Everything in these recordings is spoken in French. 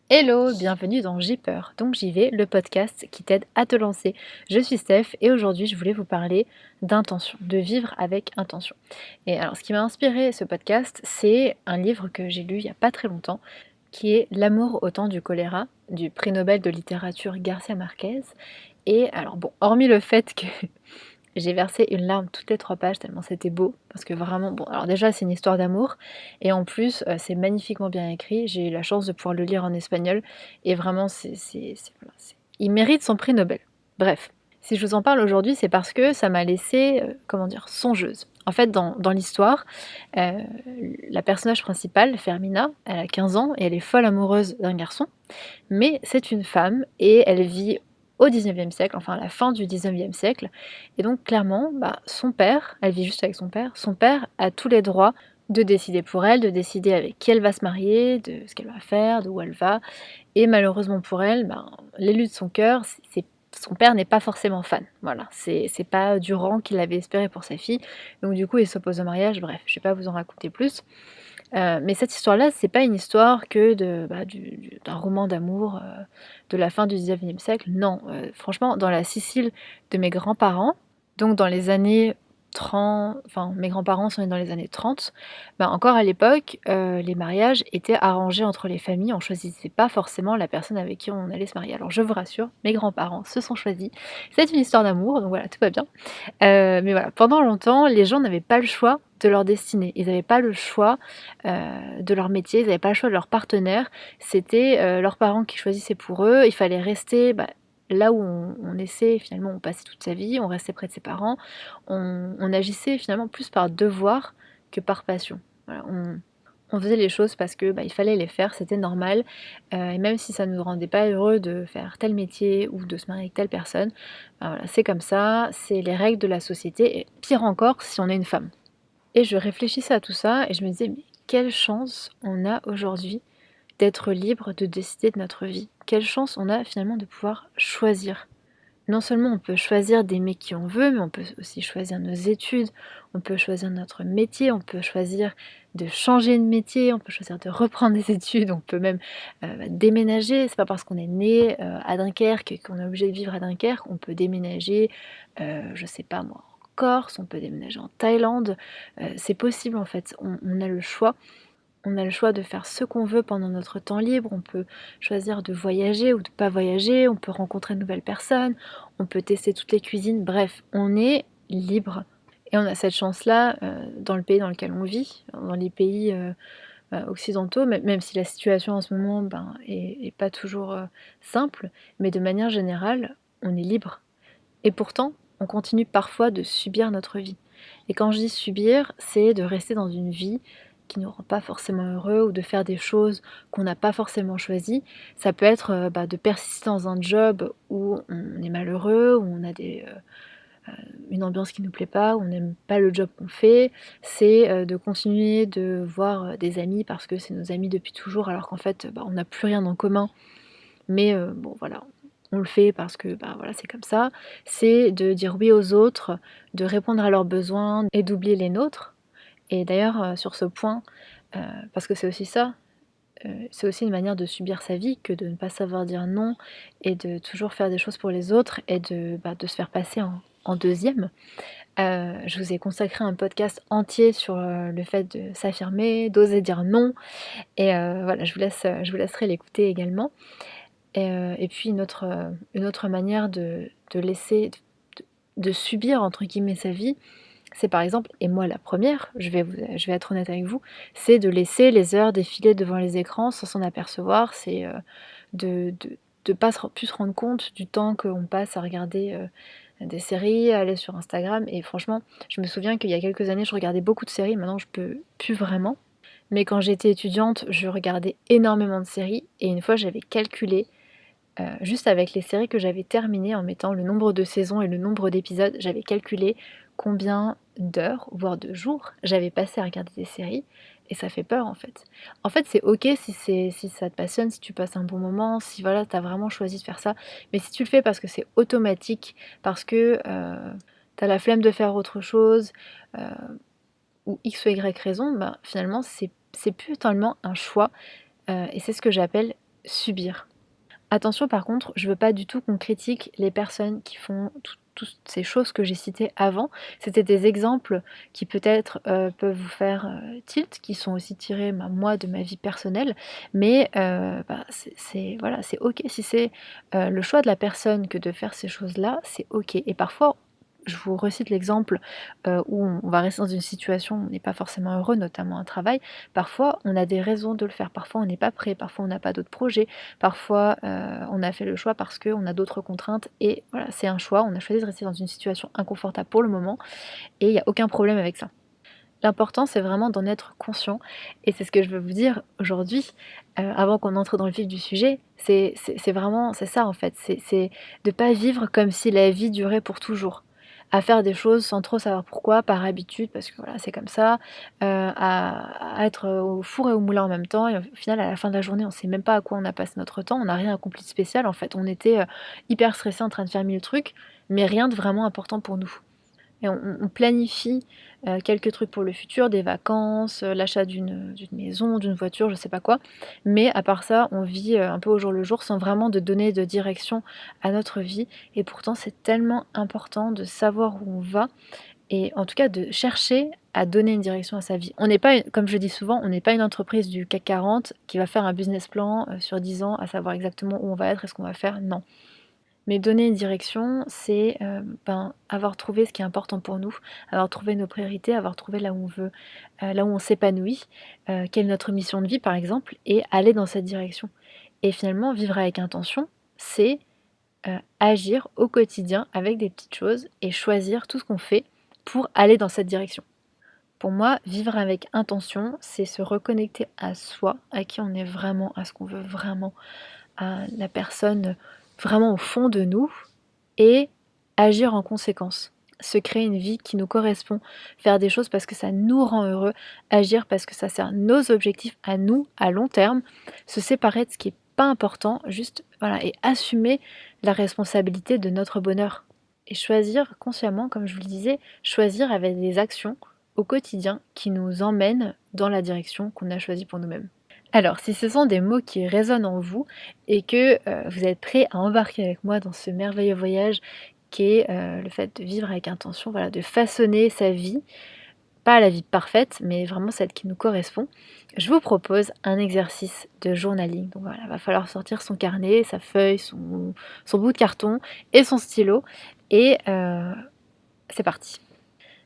Hello, bienvenue dans J'ai peur, donc j'y vais, le podcast qui t'aide à te lancer. Je suis Steph et aujourd'hui je voulais vous parler d'intention, de vivre avec intention. Et alors ce qui m'a inspiré ce podcast, c'est un livre que j'ai lu il n'y a pas très longtemps, qui est L'amour au temps du choléra, du prix Nobel de littérature Garcia Marquez. Et alors bon, hormis le fait que j'ai versé une larme toutes les 3 pages tellement c'était beau, parce que vraiment, bon, alors déjà c'est une histoire d'amour, et en plus c'est magnifiquement bien écrit. J'ai eu la chance de pouvoir le lire en espagnol, et vraiment voilà, il mérite son prix Nobel. Bref, si je vous en parle aujourd'hui, c'est parce que ça m'a laissé, comment dire, songeuse. En fait, dans l'histoire, euh, la personnage principale, Fermina, elle a 15 ans et elle est folle amoureuse d'un garçon, mais c'est une femme et elle vit au 19e siècle, enfin à la fin du 19e siècle. Et donc clairement, son père, elle vit juste avec son père a tous les droits de décider pour elle, de décider avec qui elle va se marier, de ce qu'elle va faire, de où elle va. Et malheureusement pour elle, l'élu de son cœur, son père n'est pas forcément fan. Voilà, c'est pas du rang qu'il avait espéré pour sa fille. Donc du coup, il s'oppose au mariage. Bref, je vais pas vous en raconter plus. Mais cette histoire-là, c'est pas une histoire que d'un roman d'amour de la fin du 19e siècle. Non, franchement, dans la Sicile de mes grands-parents, donc dans les années 30, enfin mes grands-parents sont nés dans les années 30, encore à l'époque, les mariages étaient arrangés entre les familles. On choisissait pas forcément la personne avec qui on allait se marier. Alors je vous rassure, mes grands-parents se sont choisis. C'est une histoire d'amour, donc voilà, tout va bien. Mais voilà, pendant longtemps, les gens n'avaient pas le choix de leur destinée. Ils n'avaient pas le choix de leur métier, ils n'avaient pas le choix de leur partenaire. C'était leurs parents qui choisissaient pour eux. Il fallait rester là où on naissait, finalement, on passait toute sa vie, on restait près de ses parents. On agissait finalement plus par devoir que par passion. Voilà, on faisait les choses parce que il fallait les faire, c'était normal. Et même si ça ne nous rendait pas heureux de faire tel métier ou de se marier avec telle personne, voilà, c'est comme ça, c'est les règles de la société. Et pire encore si on est une femme. Et je réfléchissais à tout ça et je me disais, mais quelle chance on a aujourd'hui d'être libre de décider de notre vie. Quelle chance on a finalement de pouvoir choisir. Non seulement on peut choisir d'aimer qui on veut, mais on peut aussi choisir nos études, on peut choisir notre métier, on peut choisir de changer de métier, on peut choisir de reprendre des études, on peut même déménager. C'est pas parce qu'on est né à Dunkerque et qu'on est obligé de vivre à Dunkerque, on peut déménager, je sais pas moi, en Corse, on peut déménager en Thaïlande. C'est possible en fait, on a le choix. On a le choix de faire ce qu'on veut pendant notre temps libre, on peut choisir de voyager ou de pas voyager, on peut rencontrer de nouvelles personnes, on peut tester toutes les cuisines, bref, on est libre. Et on a cette chance-là dans le pays dans lequel on vit, dans les pays occidentaux, même si la situation en ce moment est pas toujours simple, mais de manière générale, on est libre. Et pourtant, on continue parfois de subir notre vie. Et quand je dis subir, c'est de rester dans une vie qui ne nous rend pas forcément heureux ou de faire des choses qu'on n'a pas forcément choisies. Ça peut être de persister dans un job où on est malheureux, où on a une ambiance qui ne nous plaît pas, où on n'aime pas le job qu'on fait. C'est de continuer de voir des amis parce que c'est nos amis depuis toujours alors qu'en fait on n'a plus rien en commun. Mais bon voilà, on le fait parce que voilà, c'est comme ça. C'est de dire oui aux autres, de répondre à leurs besoins et d'oublier les nôtres. Et d'ailleurs, sur ce point, heu, parce que c'est aussi ça, c'est aussi une manière de subir sa vie que de ne pas savoir dire non et de toujours faire des choses pour les autres et de se faire passer en 2e. Je vous ai consacré un podcast entier sur, le fait de s'affirmer, d'oser dire non et voilà, je vous laisserai l'écouter également. Et puis une autre manière de laisser de «subir» entre guillemets sa vie, c'est par exemple, et moi la première, je vais être honnête avec vous, c'est de laisser les heures défiler devant les écrans sans s'en apercevoir. C'est, de pas plus se rendre compte du temps qu'on passe à regarder, des séries, à aller sur Instagram. Et franchement, je me souviens qu'il y a quelques années, je regardais beaucoup de séries, maintenant je peux plus vraiment. Mais quand j'étais étudiante, je regardais énormément de séries et une fois j'avais calculé, juste avec les séries que j'avais terminées en mettant le nombre de saisons et le nombre d'épisodes, j'avais calculé combien d'heures, voire de jours, j'avais passé à regarder des séries et ça fait peur en fait. En fait, c'est OK si ça te passionne, si tu passes un bon moment, si voilà, tu as vraiment choisi de faire ça. Mais si tu le fais parce que c'est automatique, parce que, tu as la flemme de faire autre chose, heu, ou X ou Y raison, finalement c'est plus tellement un choix, et c'est ce que j'appelle subir. Attention par contre, je veux pas du tout qu'on critique les personnes qui font toutes ces choses que j'ai citées avant. C'était des exemples qui peut-être, peuvent vous faire, tilt, qui sont aussi tirés, moi de ma vie personnelle. Mais, c'est voilà, c'est OK si c'est, le choix de la personne que de faire ces choses-là, c'est OK. Et parfois, je vous recite l'exemple, où on va rester dans une situation où on n'est pas forcément heureux, notamment un travail. Parfois, on a des raisons de le faire. Parfois, on n'est pas prêt. Parfois, on n'a pas d'autres projets. Parfois, on a fait le choix parce qu'on a d'autres contraintes et voilà, c'est un choix. On a choisi de rester dans une situation inconfortable pour le moment et il y a aucun problème avec ça. L'important, c'est vraiment d'en être conscient et c'est ce que je veux vous dire aujourd'hui, avant qu'on entre dans le vif du sujet. C'est vraiment c'est ça, en fait, c'est de pas vivre comme si la vie durait pour toujours. À faire des choses sans trop savoir pourquoi, par habitude, parce que voilà, c'est comme ça, à être, au four et au moulin en même temps et au final, à la fin de la journée, on sait même pas à quoi on a passé notre temps. On n'a rien accompli de spécial, en fait. On était, hyper stressés en train de faire 1000 trucs, mais rien de vraiment important pour nous. Et on planifie, quelques trucs pour le futur, des vacances, l'achat d'une maison, d'une voiture, je sais pas quoi. Mais à part ça, on vit, un peu au jour le jour sans vraiment de donner de direction à notre vie et pourtant c'est tellement important de savoir où on va et en tout cas de chercher à donner une direction à sa vie. On n'est pas, comme je dis souvent, on n'est pas une entreprise du CAC 40 qui va faire un business plan, sur 10 ans, à savoir exactement où on va être et ce qu'on va faire, non. Mais donner une direction, c'est, avoir trouvé ce qui est important pour nous, avoir trouvé nos priorités, avoir trouvé là où on veut, là où on s'épanouit, quelle est notre mission de vie par exemple et aller dans cette direction. Et finalement, vivre avec intention, c'est, agir au quotidien avec des petites choses et choisir tout ce qu'on fait pour aller dans cette direction. Pour moi, vivre avec intention, c'est se reconnecter à soi, à qui on est vraiment, à ce qu'on veut vraiment, à la personne vraiment au fond de nous et agir en conséquence. Se créer une vie qui nous correspond, faire des choses parce que ça nous rend heureux, agir parce que ça sert nos objectifs à nous à long terme, se séparer de ce qui est pas important, juste voilà, et assumer la responsabilité de notre bonheur. Et choisir consciemment, comme je vous le disais, choisir avec des actions au quotidien qui nous emmènent dans la direction qu'on a choisie pour nous-mêmes. Alors, si ce sont des mots qui résonnent en vous et que vous êtes prêt à embarquer avec moi dans ce merveilleux voyage qui est le fait de vivre avec intention, voilà, de façonner sa vie, pas la vie parfaite, mais vraiment celle qui nous correspond, je vous propose un exercice de journaling. Donc voilà, il va falloir sortir son carnet, sa feuille, son bout de carton et son stylo et c'est parti.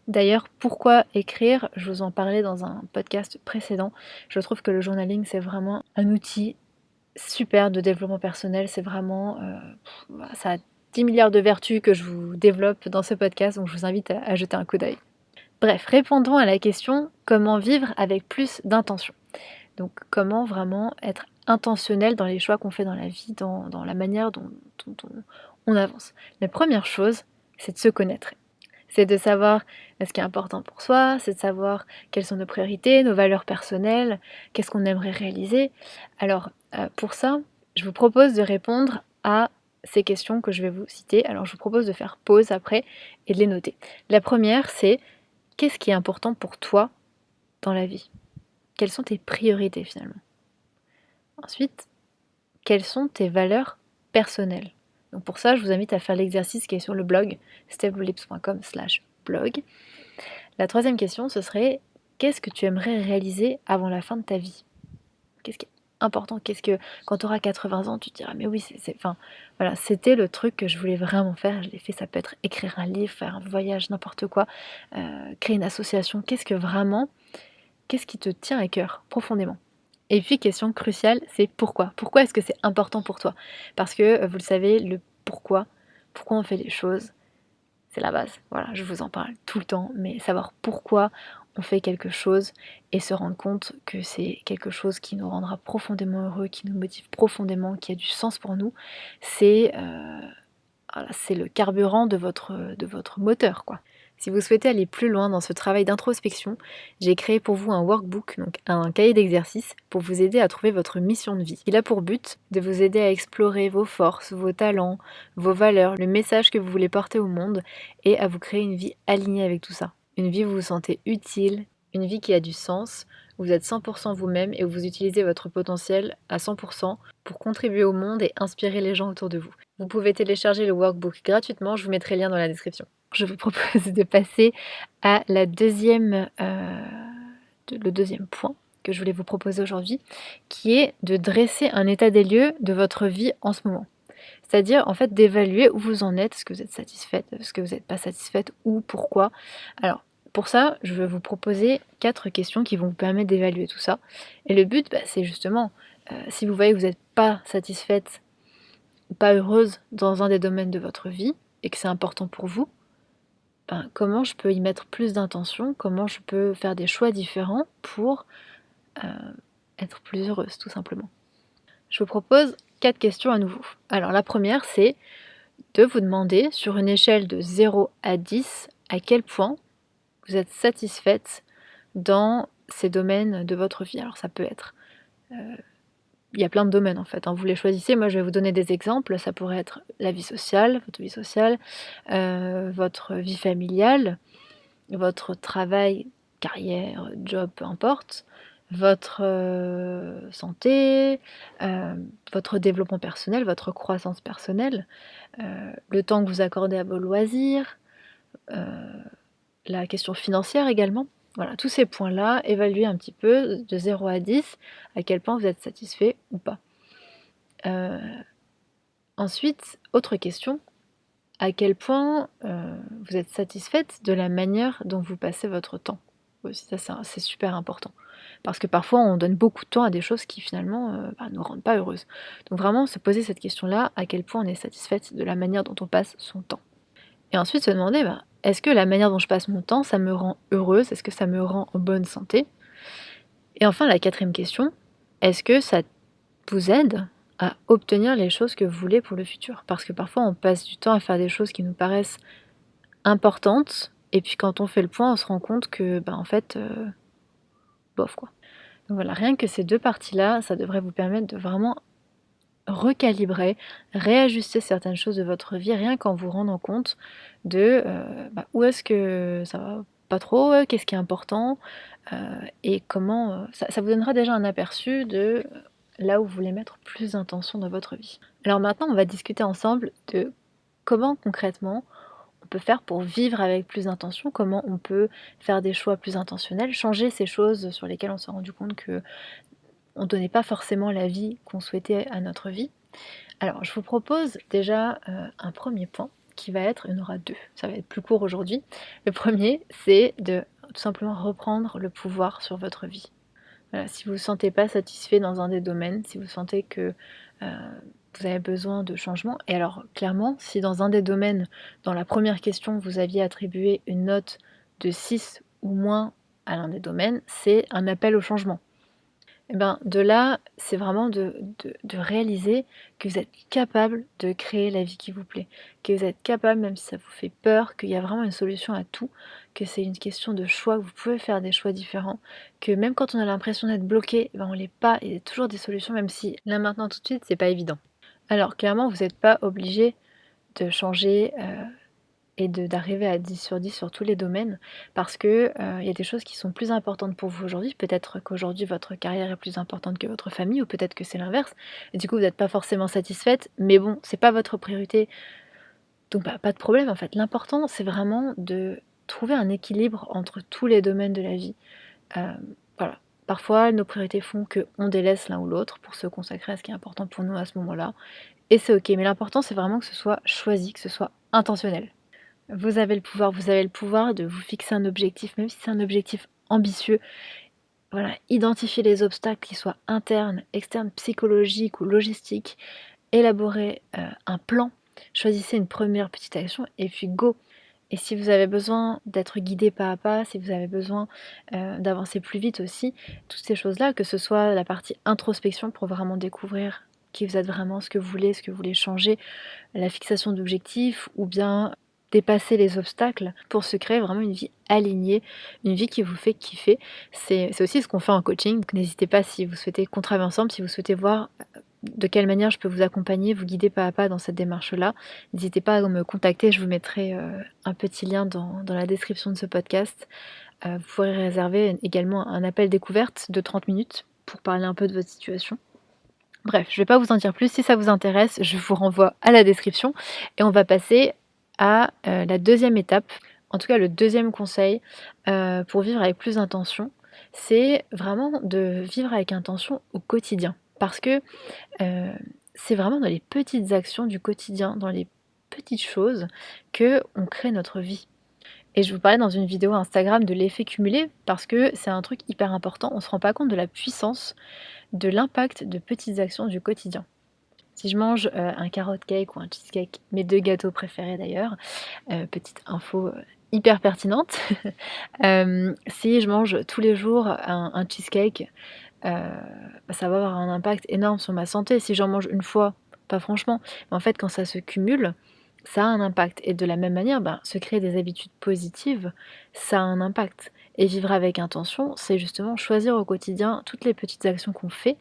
D'ailleurs, pourquoi écrire? Je vous en parlais dans un podcast précédent. Je trouve que le journaling, c'est vraiment un outil super de développement personnel. C'est vraiment, ça a 10 milliards de vertus que je vous développe dans ce podcast, donc je vous invite à jeter un coup d'œil. Bref, répondons à la question: comment vivre avec plus d'intention? Donc comment vraiment être intentionnel dans les choix qu'on fait dans la vie, dans la manière dont on avance? La première chose, c'est de se connaître. C'est de savoir ce qui est important pour soi, c'est de savoir quelles sont nos priorités, nos valeurs personnelles, qu'est-ce qu'on aimerait réaliser. Alors, pour ça, je vous propose de répondre à ces questions que je vais vous citer. Alors, je vous propose de faire pause après et de les noter. La première, c'est: qu'est-ce qui est important pour toi dans la vie? Quelles sont tes priorités finalement? Ensuite, quelles sont tes valeurs personnelles? Donc pour ça, je vous invite à faire l'exercice qui est sur le blog stephlips.com/blog. La troisième question, ce serait: qu'est-ce que tu aimerais réaliser avant la fin de ta vie? Qu'est-ce qui est important? Qu'est-ce que, quand tu auras 80 ans, tu te diras: mais oui, enfin, voilà, c'était le truc que je voulais vraiment faire, je l'ai fait. Ça peut être écrire un livre, faire un voyage, n'importe quoi, créer une association. Qu'est-ce qui te tient à cœur profondément? Et puis question cruciale, c'est pourquoi? Pourquoi est-ce que c'est important pour toi? Parce que, vous le savez, le pourquoi on fait les choses, c'est la base. Voilà, je vous en parle tout le temps, mais savoir pourquoi on fait quelque chose et se rendre compte que c'est quelque chose qui nous rendra profondément heureux, qui nous motive profondément, qui a du sens pour nous, c'est, voilà, c'est le carburant de votre moteur, quoi. Si vous souhaitez aller plus loin dans ce travail d'introspection, j'ai créé pour vous un workbook, donc un cahier d'exercices, pour vous aider à trouver votre mission de vie. Il a pour but de vous aider à explorer vos forces, vos talents, vos valeurs, le message que vous voulez porter au monde et à vous créer une vie alignée avec tout ça. Une vie où vous vous sentez utile, une vie qui a du sens, où vous êtes 100% vous-même et où vous utilisez votre potentiel à 100% pour contribuer au monde et inspirer les gens autour de vous. Vous pouvez télécharger le workbook gratuitement, je vous mettrai le lien dans la description. Je vous propose de passer à le deuxième point que je voulais vous proposer aujourd'hui, qui est de dresser un état des lieux de votre vie en ce moment. C'est-à-dire, en fait, d'évaluer où vous en êtes, est-ce que vous êtes satisfaite, est-ce que vous n'êtes pas satisfaite, ou pourquoi. Alors, pour ça, je vais vous proposer 4 questions qui vont vous permettre d'évaluer tout ça. Et le but, c'est justement, si vous voyez que vous n'êtes pas satisfaite ou pas heureuse dans un des domaines de votre vie, et que c'est important pour vous, comment je peux y mettre plus d'intention, comment je peux faire des choix différents pour être plus heureuse, tout simplement. Je vous propose 4 questions à nouveau. Alors la première, c'est de vous demander, sur une échelle de 0 à 10, à quel point vous êtes satisfaite dans ces domaines de votre vie. Alors ça peut être... il y a plein de domaines en fait, vous les choisissez. Moi je vais vous donner des exemples. Ça pourrait être la vie sociale, votre vie sociale, votre vie familiale, votre travail, carrière, job, peu importe, votre santé, votre développement personnel, votre croissance personnelle, le temps que vous accordez à vos loisirs, la question financière également. Voilà, tous ces points-là, évaluez un petit peu de 0 à 10 à quel point vous êtes satisfait ou pas. Ensuite, autre question, à quel point vous êtes satisfaite de la manière dont vous passez votre temps. Aussi, ça c'est super important. Parce que parfois on donne beaucoup de temps à des choses qui finalement ne nous rendent pas heureuses. Donc vraiment se poser cette question-là, à quel point on est satisfaite de la manière dont on passe son temps. Et ensuite se demander, est-ce que la manière dont je passe mon temps, ça me rend heureuse? Est-ce que ça me rend en bonne santé? Et enfin la 4e question, est-ce que ça vous aide à obtenir les choses que vous voulez pour le futur? Parce que parfois on passe du temps à faire des choses qui nous paraissent importantes, et puis quand on fait le point, on se rend compte que, en fait, bof quoi. Donc voilà, rien que ces 2 parties-là, ça devrait vous permettre de vraiment recalibrer, réajuster certaines choses de votre vie, rien qu'en vous rendant compte de où est-ce que ça va pas trop, qu'est-ce qui est important, et comment... ça vous donnera déjà un aperçu de là où vous voulez mettre plus d'intention dans votre vie. Alors maintenant, on va discuter ensemble de comment concrètement on peut faire pour vivre avec plus d'intention, comment on peut faire des choix plus intentionnels, changer ces choses sur lesquelles on s'est rendu compte que on ne donnait pas forcément la vie qu'on souhaitait à notre vie. Alors, je vous propose déjà un premier point qui va être, il y en aura 2, ça va être plus court aujourd'hui. Le premier, c'est de tout simplement reprendre le pouvoir sur votre vie. Voilà, si vous ne vous sentez pas satisfait dans un des domaines, si vous sentez que vous avez besoin de changement, et alors clairement, si dans un des domaines, dans la première question, vous aviez attribué une note de 6 ou moins à l'un des domaines, c'est un appel au changement. Et de là, c'est vraiment de réaliser que vous êtes capable de créer la vie qui vous plaît, que vous êtes capable, même si ça vous fait peur, qu'il y a vraiment une solution à tout, que c'est une question de choix, que vous pouvez faire des choix différents, que même quand on a l'impression d'être bloqué, on l'est pas, il y a toujours des solutions, même si là maintenant tout de suite, c'est pas évident. Alors clairement, vous n'êtes pas obligé de changer et d'arriver à 10 sur 10 sur tous les domaines, parce que il y a des choses qui sont plus importantes pour vous aujourd'hui. Peut-être qu'aujourd'hui votre carrière est plus importante que votre famille, ou peut-être que c'est l'inverse, et du coup vous n'êtes pas forcément satisfaite, mais bon, c'est pas votre priorité, donc pas de problème en fait. L'important c'est vraiment de trouver un équilibre entre tous les domaines de la vie. Voilà. Parfois nos priorités font qu'on délaisse l'un ou l'autre pour se consacrer à ce qui est important pour nous à ce moment-là, et c'est ok, mais l'important c'est vraiment que ce soit choisi, que ce soit intentionnel. Vous avez le pouvoir de vous fixer un objectif, même si c'est un objectif ambitieux. Voilà, identifier les obstacles, qu'ils soient internes, externes, psychologiques ou logistiques. Élaborer un plan, choisissez une première petite action et puis go. Et si vous avez besoin d'être guidé pas à pas, si vous avez besoin d'avancer plus vite aussi, toutes ces choses-là, que ce soit la partie introspection pour vraiment découvrir qui vous êtes vraiment, ce que vous voulez changer, la fixation d'objectifs, ou bien dépasser les obstacles pour se créer vraiment une vie alignée, une vie qui vous fait kiffer. C'est aussi ce qu'on fait en coaching, donc n'hésitez pas, si vous souhaitez qu'on travaille ensemble, si vous souhaitez voir de quelle manière je peux vous accompagner, vous guider pas à pas dans cette démarche-là, n'hésitez pas à me contacter, je vous mettrai un petit lien dans la description de ce podcast. Vous pourrez réserver également un appel découverte de 30 minutes pour parler un peu de votre situation. Bref, je ne vais pas vous en dire plus. Si ça vous intéresse, je vous renvoie à la description et on va passer à, la deuxième étape, en tout cas le deuxième conseil, pour vivre avec plus d'intention. C'est vraiment de vivre avec intention au quotidien. Parce que, c'est vraiment dans les petites actions du quotidien, dans les petites choses qu'on crée notre vie. Et je vous parlais dans une vidéo Instagram de l'effet cumulé parce que c'est un truc hyper important. On ne se rend pas compte de la puissance, de l'impact de petites actions du quotidien. Si je mange, un carrot cake ou un cheesecake, mes 2 gâteaux préférés d'ailleurs, petite info, hyper pertinente. Si je mange tous les jours un cheesecake, ça va avoir un impact énorme sur ma santé. Si j'en mange une fois, pas franchement, mais en fait quand ça se cumule, ça a un impact et de la même manière, se créer des habitudes positives, ça a un impact et vivre avec intention, c'est justement choisir au quotidien toutes les petites actions qu'on fait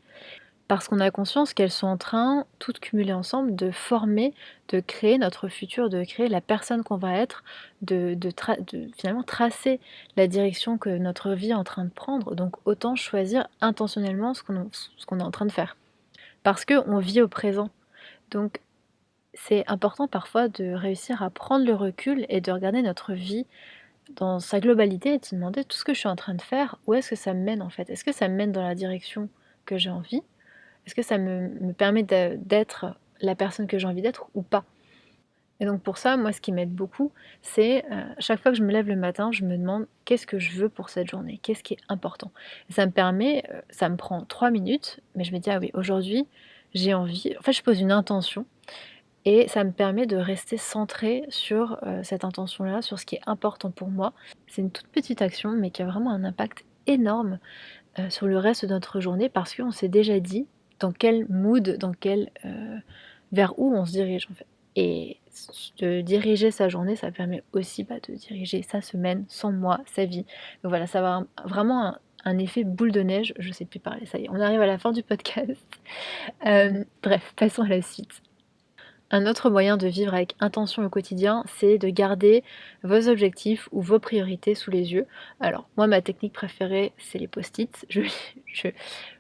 parce qu'on a conscience qu'elles sont en train, toutes cumulées ensemble, de former, de créer notre futur, de créer la personne qu'on va être, de finalement tracer la direction que notre vie est en train de prendre. Donc autant choisir intentionnellement ce qu'on est en train de faire. Parce qu'on vit au présent. Donc c'est important parfois de réussir à prendre le recul et de regarder notre vie dans sa globalité et de se demander tout ce que je suis en train de faire, où est-ce que ça me mène en fait? Est-ce que ça me mène dans la direction que j'ai envie? Est-ce que ça me permet d'être la personne que j'ai envie d'être ou pas? Et donc pour ça, moi ce qui m'aide beaucoup, c'est, chaque fois que je me lève le matin, je me demande: «Qu'est-ce que je veux pour cette journée? Qu'est-ce qui est important?» Et ça me permet, ça me prend 3 minutes, mais je me dis: «Ah oui, aujourd'hui, j'ai envie», en fait, je pose une intention et ça me permet de rester centrée sur, cette intention-là, sur ce qui est important pour moi. C'est une toute petite action, mais qui a vraiment un impact énorme, sur le reste de notre journée parce qu'on s'est déjà dit dans quel mood, vers où on se dirige en fait. Et de diriger sa journée, ça permet aussi, de diriger sa semaine, son mois, sa vie. Donc voilà, ça va vraiment un effet boule de neige, je sais plus parler, ça y est, on arrive à la fin du podcast. Bref, passons à la suite. Un autre moyen de vivre avec intention au quotidien, c'est de garder vos objectifs ou vos priorités sous les yeux. Alors, moi, ma technique préférée, c'est les post-it. Je,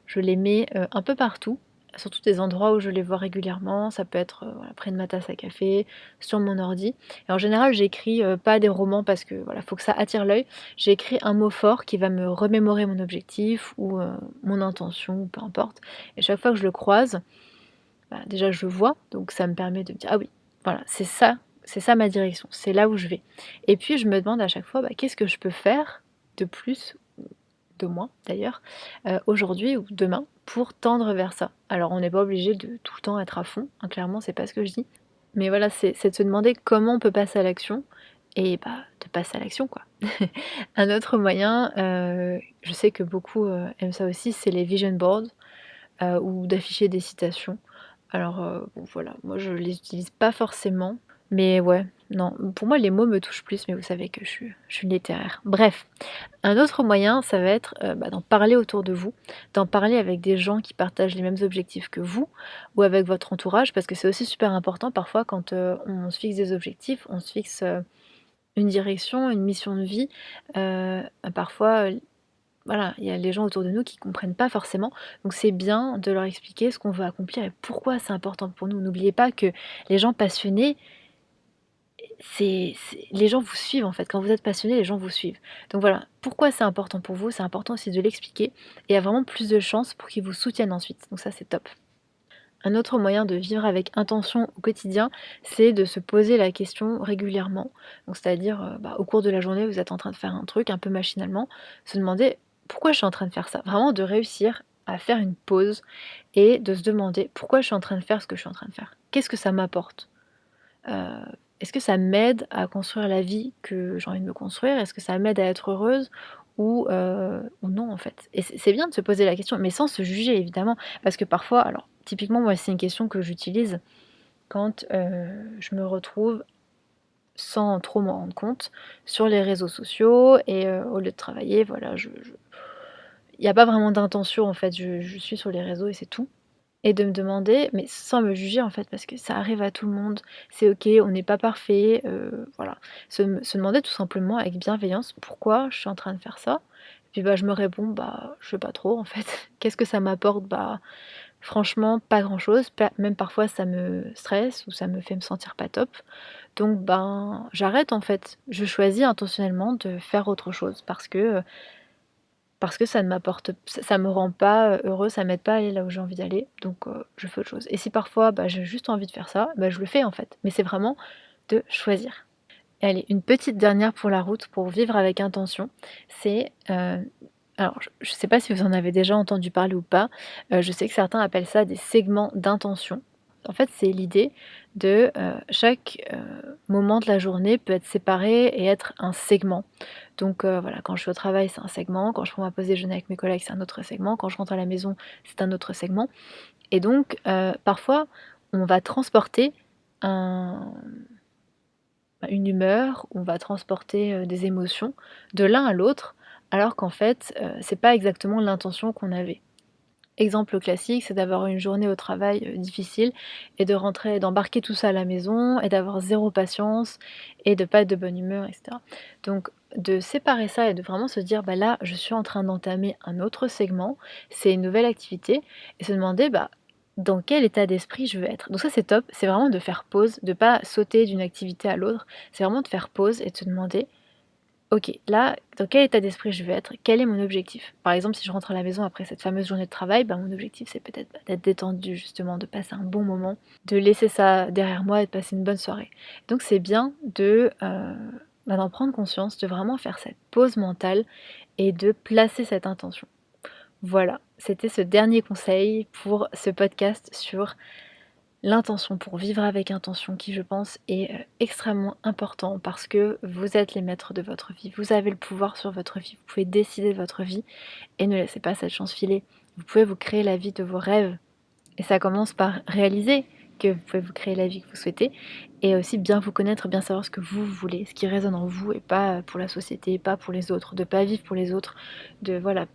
je les mets un peu partout, surtout des endroits où je les vois régulièrement. Ça peut être voilà, près de ma tasse à café, sur mon ordi. Et en général, j'écris pas des romans parce que voilà, faut que ça attire l'œil. J'écris un mot fort qui va me remémorer mon objectif ou mon intention, peu importe. Et chaque fois que je le croise, déjà je le vois, donc ça me permet de me dire: «Ah oui, voilà, c'est ça ma direction, c'est là où je vais». Et puis je me demande à chaque fois, qu'est-ce que je peux faire de plus, ou de moins d'ailleurs, aujourd'hui ou demain pour tendre vers ça? Alors on n'est pas obligé de tout le temps être à fond, hein, clairement c'est pas ce que je dis. Mais voilà, c'est de se demander comment on peut passer à l'action et de passer à l'action quoi. Un autre moyen, je sais que beaucoup, aiment ça aussi, c'est les vision boards, ou d'afficher des citations. Alors, bon voilà, moi je les utilise pas forcément, mais ouais, non, pour moi les mots me touchent plus, mais vous savez que je suis littéraire. Bref, un autre moyen, ça va être, d'en parler autour de vous, d'en parler avec des gens qui partagent les mêmes objectifs que vous ou avec votre entourage, parce que c'est aussi super important parfois quand, on se fixe des objectifs, on se fixe, une direction, une mission de vie, parfois, voilà, il y a les gens autour de nous qui comprennent pas forcément, donc c'est bien de leur expliquer ce qu'on veut accomplir et pourquoi c'est important pour nous. N'oubliez pas que les gens passionnés, c'est les gens vous suivent en fait. Quand vous êtes passionné, les gens vous suivent. Donc voilà, pourquoi c'est important pour vous, c'est important aussi de l'expliquer et il y a vraiment plus de chances pour qu'ils vous soutiennent ensuite. Donc ça, c'est top. Un autre moyen de vivre avec intention au quotidien, c'est de se poser la question régulièrement. Donc c'est-à-dire, au cours de la journée, vous êtes en train de faire un truc un peu machinalement, se demander: «Pourquoi je suis en train de faire ça?» Vraiment de réussir à faire une pause et de se demander: «Pourquoi je suis en train de faire ce que je suis en train de faire? Qu'est-ce que ça m'apporte?» Heu, Est-ce que ça m'aide à construire la vie que j'ai envie de me construire? Est-ce que ça m'aide à être heureuse ou non, en fait? Et c'est bien de se poser la question, mais sans se juger évidemment. Parce que parfois alors typiquement moi c'est une question que j'utilise quand, je me retrouve sans trop m'en rendre compte sur les réseaux sociaux et au lieu de travailler voilà je il y a pas vraiment d'intention en fait, je suis sur les réseaux et c'est tout. et de me demander, mais sans me juger en fait, parce que ça arrive à tout le monde, c'est OK, on n'est pas parfait, voilà. Se demander tout simplement avec bienveillance pourquoi je suis en train de faire ça. Puis bah, je me réponds: «Bah, je sais pas trop en fait». Qu'est-ce que ça m'apporte? Bah, franchement pas grand-chose, même parfois ça me stresse ou ça me fait me sentir pas top. Donc ben, j'arrête en fait. Je choisis intentionnellement de faire autre chose parce que ça ne m'apporte ça me rend pas, heureux, ça m'aide pas à aller là où j'ai envie d'aller, donc je fais autre chose. Et si parfois, bah, j'ai juste envie de faire ça, bah, je le fais en fait. Mais c'est vraiment de choisir. Et allez, une petite dernière pour la route, pour vivre avec intention, c'est, alors je sais pas si vous en avez déjà entendu parler ou pas, je sais que certains appellent ça des segments d'intention. En fait, c'est l'idée de, chaque, moment de la journée peut être séparé et être un segment. Donc voilà, quand je suis au travail, c'est un segment, quand je prends ma pause déjeuner avec mes collègues, c'est un autre segment, quand je rentre à la maison, c'est un autre segment. Et donc parfois, on va transporter un une humeur, on va transporter, des émotions de l'un à l'autre, alors qu'en fait, c'est pas exactement l'intention qu'on avait. Exemple classique, c'est d'avoir une journée au travail, difficile et de rentrer d'embarquer tout ça à la maison et d'avoir zéro patience et de pas être de bonne humeur et cetera. Donc de séparer ça et de vraiment se dire: «Bah, là, je suis en train d'entamer un autre segment, c'est une nouvelle activité» et se demander: «Bah, dans quel état d'esprit je veux être?» Donc ça, c'est top, c'est vraiment de faire pause, de pas sauter d'une activité à l'autre, c'est vraiment de faire pause et de se demander: OK, là, dans quel état d'esprit je veux être? Quel est mon objectif? Par exemple, si je rentre à la maison après cette fameuse journée de travail, bah, mon objectif, c'est peut-être, bah, d'être détendue justement, de passer un bon moment, de laisser ça derrière moi et de passer une bonne soirée. Donc c'est bien de, bah, d'en prendre conscience, de vraiment faire cette pause mentale et de placer cette intention. Voilà, c'était ce dernier conseil pour ce podcast sur l'intention, pour vivre avec intention qui, je pense, est, extrêmement important parce que vous êtes les maîtres de votre vie. Vous avez le pouvoir sur votre vie, vous pouvez décider de votre vie et ne laissez pas cette chance filer. Vous pouvez vous créer la vie de vos rêves et ça commence par réaliser que vous pouvez vous créer la vie que vous souhaitez et aussi bien vous connaître, bien savoir ce que vous voulez, ce qui résonne en vous et pas, pour la société, pas pour les autres, de pas vivre pour les autres, de voilà,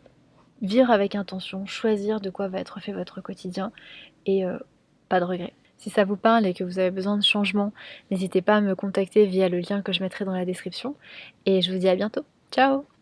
vivre avec intention, choisir de quoi va être fait votre quotidien et pas de regrets. Si ça vous parle et que vous avez besoin de changement, n'hésitez pas à me contacter via le lien que je mettrai dans la description et je vous dis à bientôt. Ciao!